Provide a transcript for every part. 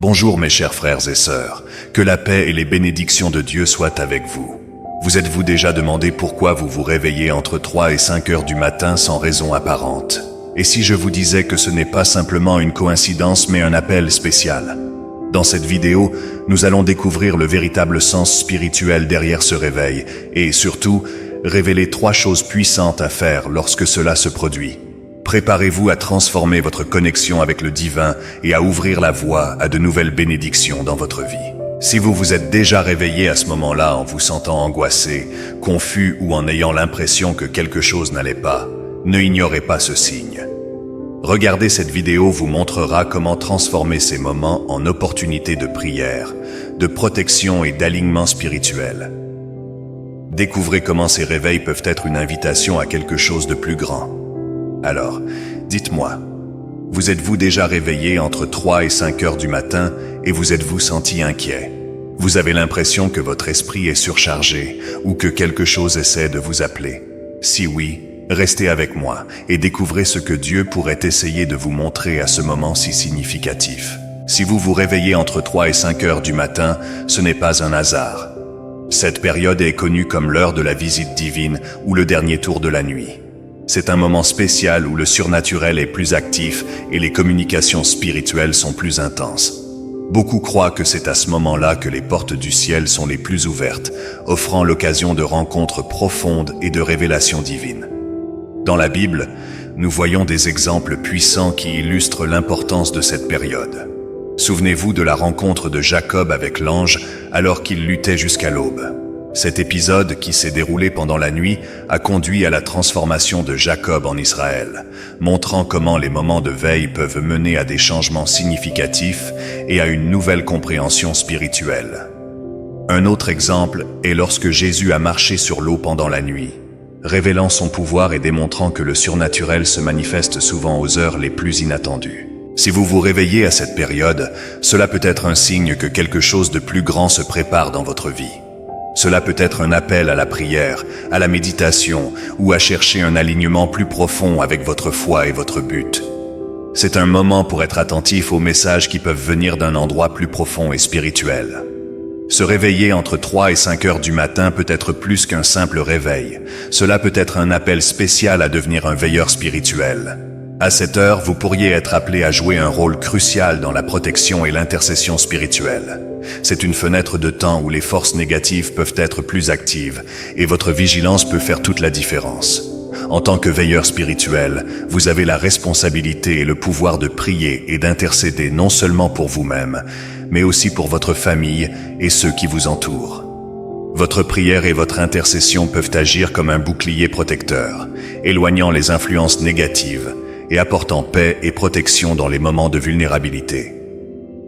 Bonjour mes chers frères et sœurs, que la paix et les bénédictions de Dieu soient avec vous. Vous êtes-vous déjà demandé pourquoi vous vous réveillez entre 3 et 5 heures du matin sans raison apparente? Et si je vous disais que ce n'est pas simplement une coïncidence mais un appel spécial? Dans cette vidéo, nous allons découvrir le véritable sens spirituel derrière ce réveil et surtout, révéler 3 choses puissantes à faire lorsque cela se produit. Préparez-vous à transformer votre connexion avec le divin et à ouvrir la voie à de nouvelles bénédictions dans votre vie. Si vous vous êtes déjà réveillé à ce moment-là en vous sentant angoissé, confus ou en ayant l'impression que quelque chose n'allait pas, ne ignorez pas ce signe. Regardez cette vidéo vous montrera comment transformer ces moments en opportunités de prière, de protection et d'alignement spirituel. Découvrez comment ces réveils peuvent être une invitation à quelque chose de plus grand. Alors, dites-moi, vous êtes-vous déjà réveillé entre 3 et 5 heures du matin et vous êtes-vous senti inquiet? Vous avez l'impression que votre esprit est surchargé ou que quelque chose essaie de vous appeler? Si oui, restez avec moi et découvrez ce que Dieu pourrait essayer de vous montrer à ce moment si significatif. Si vous vous réveillez entre 3 et 5 heures du matin, ce n'est pas un hasard. Cette période est connue comme l'heure de la visite divine ou le dernier tour de la nuit. C'est un moment spécial où le surnaturel est plus actif et les communications spirituelles sont plus intenses. Beaucoup croient que c'est à ce moment-là que les portes du ciel sont les plus ouvertes, offrant l'occasion de rencontres profondes et de révélations divines. Dans la Bible, nous voyons des exemples puissants qui illustrent l'importance de cette période. Souvenez-vous de la rencontre de Jacob avec l'ange alors qu'il luttait jusqu'à l'aube. Cet épisode, qui s'est déroulé pendant la nuit, a conduit à la transformation de Jacob en Israël, montrant comment les moments de veille peuvent mener à des changements significatifs et à une nouvelle compréhension spirituelle. Un autre exemple est lorsque Jésus a marché sur l'eau pendant la nuit, révélant son pouvoir et démontrant que le surnaturel se manifeste souvent aux heures les plus inattendues. Si vous vous réveillez à cette période, cela peut être un signe que quelque chose de plus grand se prépare dans votre vie. Cela peut être un appel à la prière, à la méditation ou à chercher un alignement plus profond avec votre foi et votre but. C'est un moment pour être attentif aux messages qui peuvent venir d'un endroit plus profond et spirituel. Se réveiller entre 3 et 5 heures du matin peut être plus qu'un simple réveil. Cela peut être un appel spécial à devenir un veilleur spirituel. À cette heure, vous pourriez être appelé à jouer un rôle crucial dans la protection et l'intercession spirituelle. C'est une fenêtre de temps où les forces négatives peuvent être plus actives et votre vigilance peut faire toute la différence. En tant que veilleur spirituel, vous avez la responsabilité et le pouvoir de prier et d'intercéder non seulement pour vous-même, mais aussi pour votre famille et ceux qui vous entourent. Votre prière et votre intercession peuvent agir comme un bouclier protecteur, éloignant les influences négatives et apportant paix et protection dans les moments de vulnérabilité.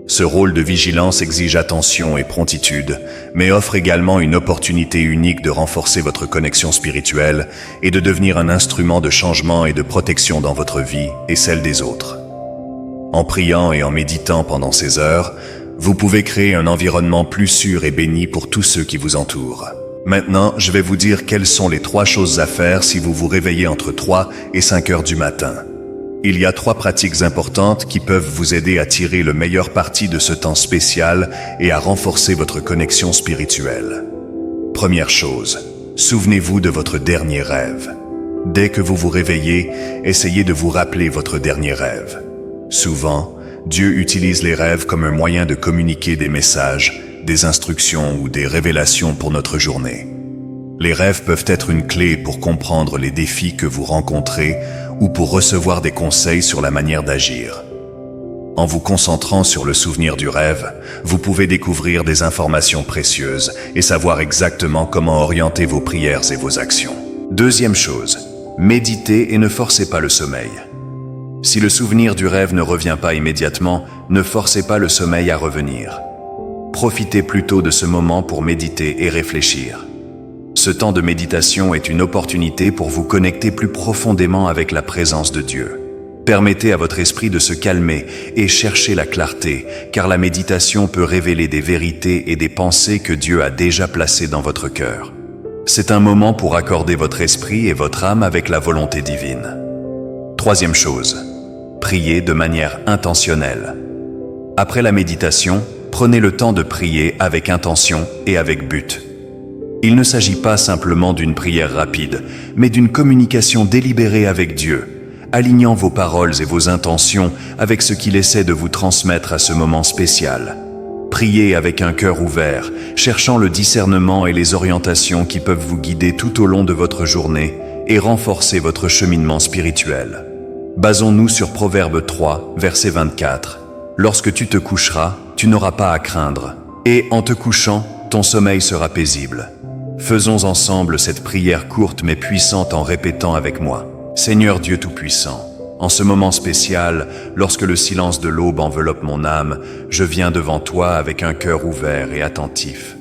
Ce rôle de vigilance exige attention et promptitude, mais offre également une opportunité unique de renforcer votre connexion spirituelle et de devenir un instrument de changement et de protection dans votre vie et celle des autres. En priant et en méditant pendant ces heures, vous pouvez créer un environnement plus sûr et béni pour tous ceux qui vous entourent. Maintenant, je vais vous dire quelles sont les 3 choses à faire si vous vous réveillez entre 3 et 5 heures du matin. Il y a 3 pratiques importantes qui peuvent vous aider à tirer le meilleur parti de ce temps spécial et à renforcer votre connexion spirituelle. Première chose, souvenez-vous de votre dernier rêve. Dès que vous vous réveillez, essayez de vous rappeler votre dernier rêve. Souvent, Dieu utilise les rêves comme un moyen de communiquer des messages, des instructions ou des révélations pour notre journée. Les rêves peuvent être une clé pour comprendre les défis que vous rencontrez ou pour recevoir des conseils sur la manière d'agir. En vous concentrant sur le souvenir du rêve, vous pouvez découvrir des informations précieuses et savoir exactement comment orienter vos prières et vos actions. Deuxième chose, méditez et ne forcez pas le sommeil. Si le souvenir du rêve ne revient pas immédiatement, ne forcez pas le sommeil à revenir. Profitez plutôt de ce moment pour méditer et réfléchir. Ce temps de méditation est une opportunité pour vous connecter plus profondément avec la présence de Dieu. Permettez à votre esprit de se calmer et chercher la clarté, car la méditation peut révéler des vérités et des pensées que Dieu a déjà placées dans votre cœur. C'est un moment pour accorder votre esprit et votre âme avec la volonté divine. Troisième chose, priez de manière intentionnelle. Après la méditation, prenez le temps de prier avec intention et avec but. Il ne s'agit pas simplement d'une prière rapide, mais d'une communication délibérée avec Dieu, alignant vos paroles et vos intentions avec ce qu'il essaie de vous transmettre à ce moment spécial. Priez avec un cœur ouvert, cherchant le discernement et les orientations qui peuvent vous guider tout au long de votre journée et renforcer votre cheminement spirituel. Basons-nous sur Proverbe 3, verset 24. « Lorsque tu te coucheras, tu n'auras pas à craindre, et en te couchant, ton sommeil sera paisible. » Faisons ensemble cette prière courte mais puissante en répétant avec moi. Seigneur Dieu Tout-Puissant, en ce moment spécial, lorsque le silence de l'aube enveloppe mon âme, je viens devant toi avec un cœur ouvert et attentif.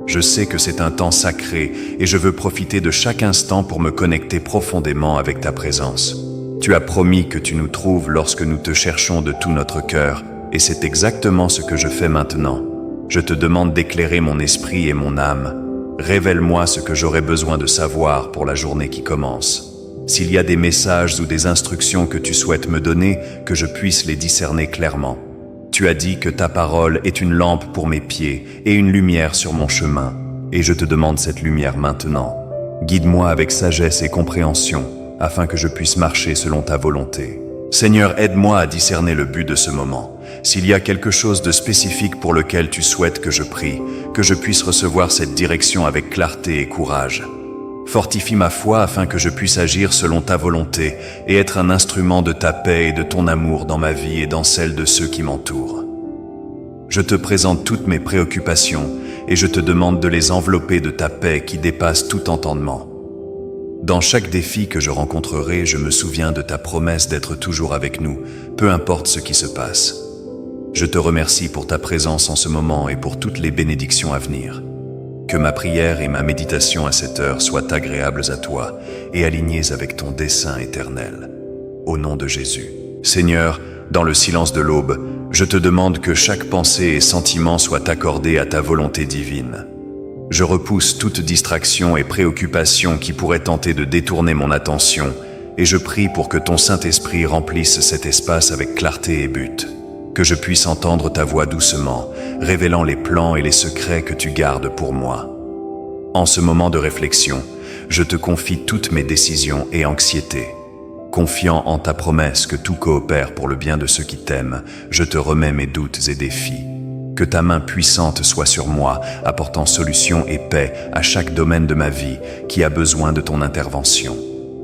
Je sais que c'est un temps sacré et je veux profiter de chaque instant pour me connecter profondément avec ta présence. Tu as promis que tu nous trouves lorsque nous te cherchons de tout notre cœur, et c'est exactement ce que je fais maintenant. Je te demande d'éclairer mon esprit et mon âme. Révèle-moi ce que j'aurai besoin de savoir pour la journée qui commence. S'il y a des messages ou des instructions que tu souhaites me donner, que je puisse les discerner clairement. Tu as dit que ta parole est une lampe pour mes pieds et une lumière sur mon chemin, et je te demande cette lumière maintenant. Guide-moi avec sagesse et compréhension, afin que je puisse marcher selon ta volonté. Seigneur, aide-moi à discerner le but de ce moment. S'il y a quelque chose de spécifique pour lequel tu souhaites que je prie, que je puisse recevoir cette direction avec clarté et courage. Fortifie ma foi afin que je puisse agir selon ta volonté et être un instrument de ta paix et de ton amour dans ma vie et dans celle de ceux qui m'entourent. Je te présente toutes mes préoccupations et je te demande de les envelopper de ta paix qui dépasse tout entendement. Dans chaque défi que je rencontrerai, je me souviens de ta promesse d'être toujours avec nous, peu importe ce qui se passe. Je te remercie pour ta présence en ce moment et pour toutes les bénédictions à venir. Que ma prière et ma méditation à cette heure soient agréables à toi et alignées avec ton dessein éternel. Au nom de Jésus. Seigneur, dans le silence de l'aube, je te demande que chaque pensée et sentiment soit accordé à ta volonté divine. Je repousse toute distraction et préoccupation qui pourrait tenter de détourner mon attention et je prie pour que ton Saint-Esprit remplisse cet espace avec clarté et but. Que je puisse entendre ta voix doucement, révélant les plans et les secrets que tu gardes pour moi. En ce moment de réflexion, je te confie toutes mes décisions et anxiétés. Confiant en ta promesse que tout coopère pour le bien de ceux qui t'aiment, je te remets mes doutes et défis. Que ta main puissante soit sur moi, apportant solution et paix à chaque domaine de ma vie qui a besoin de ton intervention.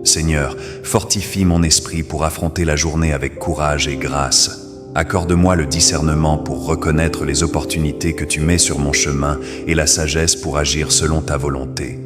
Seigneur, fortifie mon esprit pour affronter la journée avec courage et grâce. Accorde-moi le discernement pour reconnaître les opportunités que tu mets sur mon chemin et la sagesse pour agir selon ta volonté.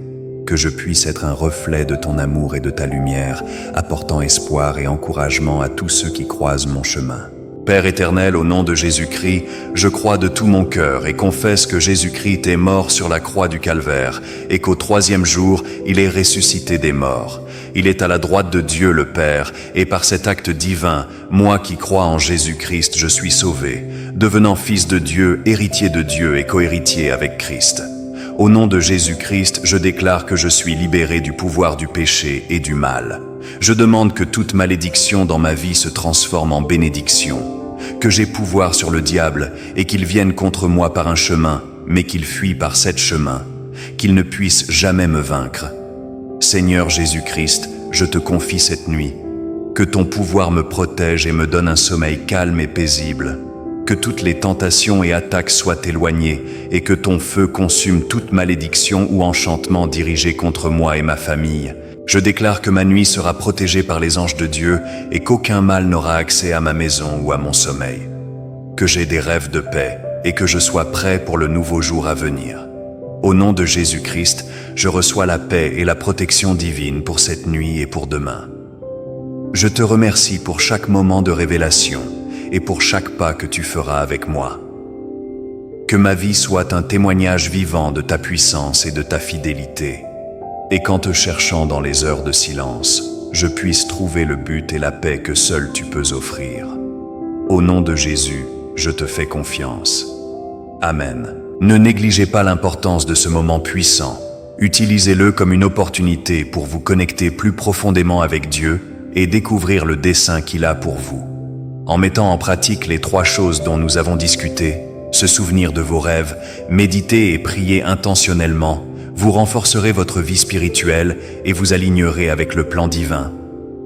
Que je puisse être un reflet de ton amour et de ta lumière, apportant espoir et encouragement à tous ceux qui croisent mon chemin. Père éternel, au nom de Jésus-Christ, je crois de tout mon cœur et confesse que Jésus-Christ est mort sur la croix du Calvaire et qu'au 3e jour, il est ressuscité des morts. Il est à la droite de Dieu le Père et par cet acte divin, moi qui crois en Jésus-Christ, je suis sauvé, devenant fils de Dieu, héritier de Dieu et cohéritier avec Christ. Au nom de Jésus-Christ, je déclare que je suis libéré du pouvoir du péché et du mal. Je demande que toute malédiction dans ma vie se transforme en bénédiction, que j'ai pouvoir sur le diable et qu'il vienne contre moi par un chemin, mais qu'il fuit par 7 chemins, qu'il ne puisse jamais me vaincre. Seigneur Jésus-Christ, je te confie cette nuit. Que ton pouvoir me protège et me donne un sommeil calme et paisible. Que toutes les tentations et attaques soient éloignées et que ton feu consume toute malédiction ou enchantement dirigé contre moi et ma famille. Je déclare que ma nuit sera protégée par les anges de Dieu et qu'aucun mal n'aura accès à ma maison ou à mon sommeil. Que j'ai des rêves de paix et que je sois prêt pour le nouveau jour à venir. Au nom de Jésus-Christ, je reçois la paix et la protection divine pour cette nuit et pour demain. Je te remercie pour chaque moment de révélation et pour chaque pas que tu feras avec moi. Que ma vie soit un témoignage vivant de ta puissance et de ta fidélité, et qu'en te cherchant dans les heures de silence, je puisse trouver le but et la paix que seul tu peux offrir. Au nom de Jésus, je te fais confiance. Amen. Ne négligez pas l'importance de ce moment puissant. Utilisez-le comme une opportunité pour vous connecter plus profondément avec Dieu et découvrir le dessein qu'il a pour vous. En mettant en pratique les 3 choses dont nous avons discuté, se souvenir de vos rêves, méditer et prier intentionnellement, vous renforcerez votre vie spirituelle et vous alignerez avec le plan divin.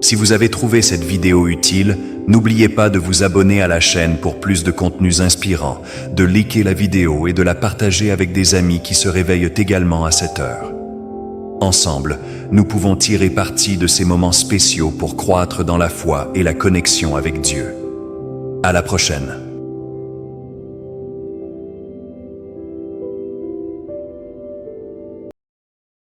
Si vous avez trouvé cette vidéo utile, n'oubliez pas de vous abonner à la chaîne pour plus de contenus inspirants, de liker la vidéo et de la partager avec des amis qui se réveillent également à cette heure. Ensemble, nous pouvons tirer parti de ces moments spéciaux pour croître dans la foi et la connexion avec Dieu. À la prochaine.